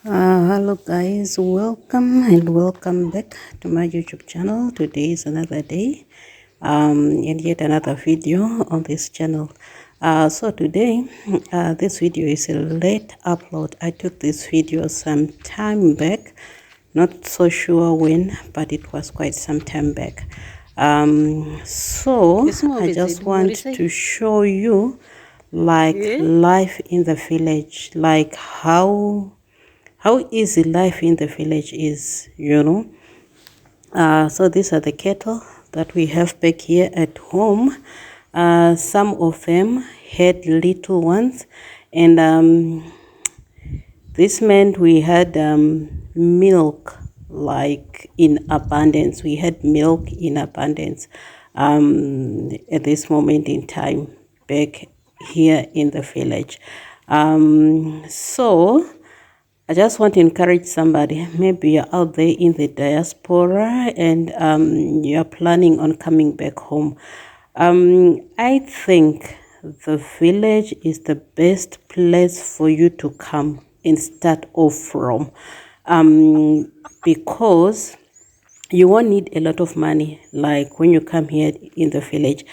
Hello guys, welcome back to my YouTube channel. Today is another day and yet another video on this channel. So today this video is a late upload. I took this video some time back, not so sure when, but it was quite some time back. So I just want to show you like life in the village, like how easy life in the village is, so these are the cattle that we have back here at home. Some of them had little ones, and this meant we had milk like in abundance. We had milk in abundance at this moment in time back here in the village. So I just want to encourage somebody. Maybe you're out there in the diaspora and you're planning on coming back home. I think the village is the best place for you to come and start off from, because you won't need a lot of money like when you come here in the village.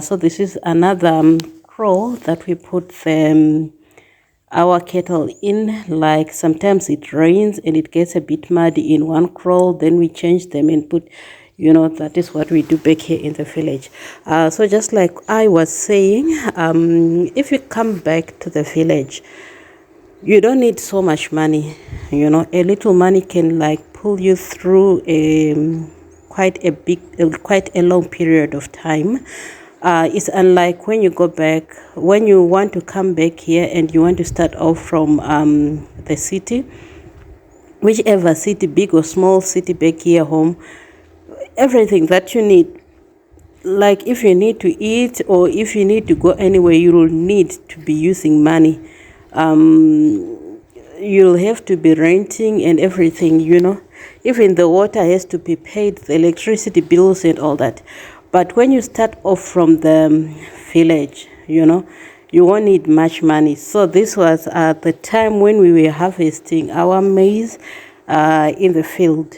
So this is another crow that we put our cattle in. Like sometimes it rains and it gets a bit muddy in one crawl, then we change them and put, that is what we do back here in the village. So just like I was saying, if you come back to the village, you don't need so much money. A little money can like pull you through quite a long period of time. It's unlike when you go back, when you want to come back here and you want to start off from the city, whichever city, big or small city back here home, everything that you need, like if you need to eat or if you need to go anywhere, you will need to be using money. You'll have to be renting and everything, even the water has to be paid, the electricity bills and all that. But when you start off from the village, you won't need much money. So this was at the time when we were harvesting our maize in the field.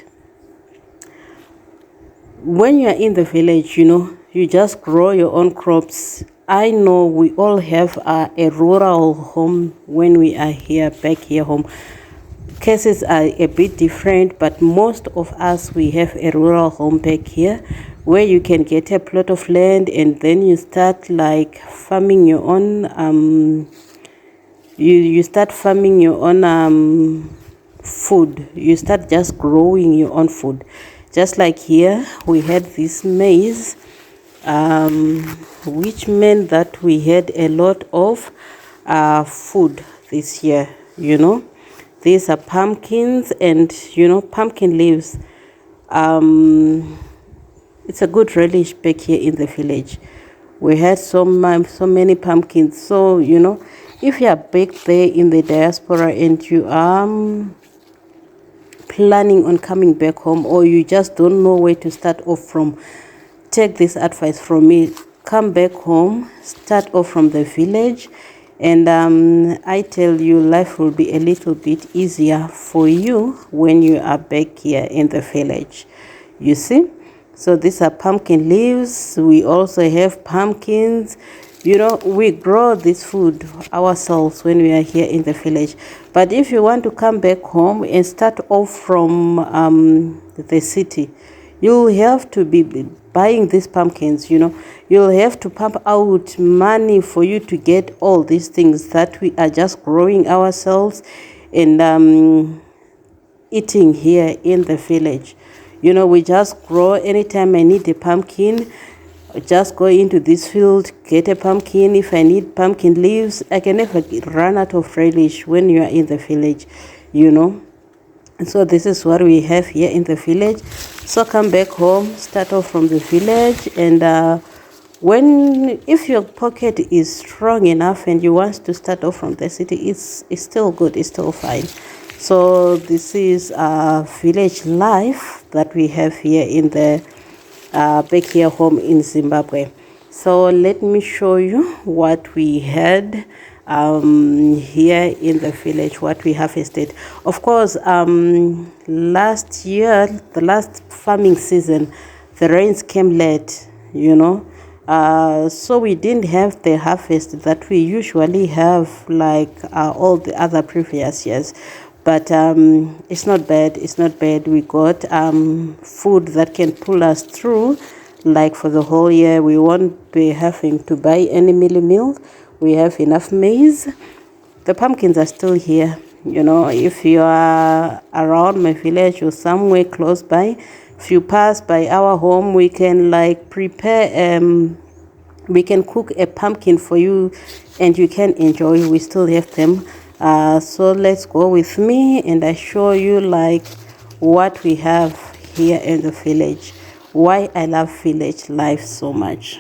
When you are in the village, you just grow your own crops. I know we all have a rural home when we are back here home. Cases are a bit different, but most of us, we have a rural home back here where you can get a plot of land and then you start like farming your own you start farming your own food. You start just growing your own food. Just like here we had this maize, which meant that we had a lot of food this year. These are pumpkins and pumpkin leaves. It's a good relish back here in the village. We had so many pumpkins. So if you are back there in the diaspora and you are planning on coming back home, or you just don't know where to start off from, take this advice from me. Come back home, start off from the village, and I tell you, life will be a little bit easier for you when you are back here in the village. You see? So these are pumpkin leaves. We also have pumpkins. We grow this food ourselves when we are here in the village. But if you want to come back home and start off from the city, you'll have to be buying these pumpkins. You'll have to pump out money for you to get all these things that we are just growing ourselves and eating here in the village. We just grow. Anytime I need a pumpkin, just go into this field, get a pumpkin. If I need pumpkin leaves, I can never run out of relish when you are in the village, And so this is what we have here in the village. So come back home, start off from the village, and if your pocket is strong enough and you want to start off from the city, it's still good, it's still fine. So this is village life that we have here in the back here home in Zimbabwe. So let me show you what we had here in the village, what we harvested. Of course, last year, the last farming season, the rains came late, so we didn't have the harvest that we usually have like all the other previous years. But it's not bad. It's not bad. We got food that can pull us through. Like for the whole year, we won't be having to buy any meal. We have enough maize. The pumpkins are still here. If you are around my village or somewhere close by, if you pass by our home, we can like prepare we can cook a pumpkin for you and you can enjoy. We still have them. So let's go with me and I show you like what we have here in the village, why I love village life so much.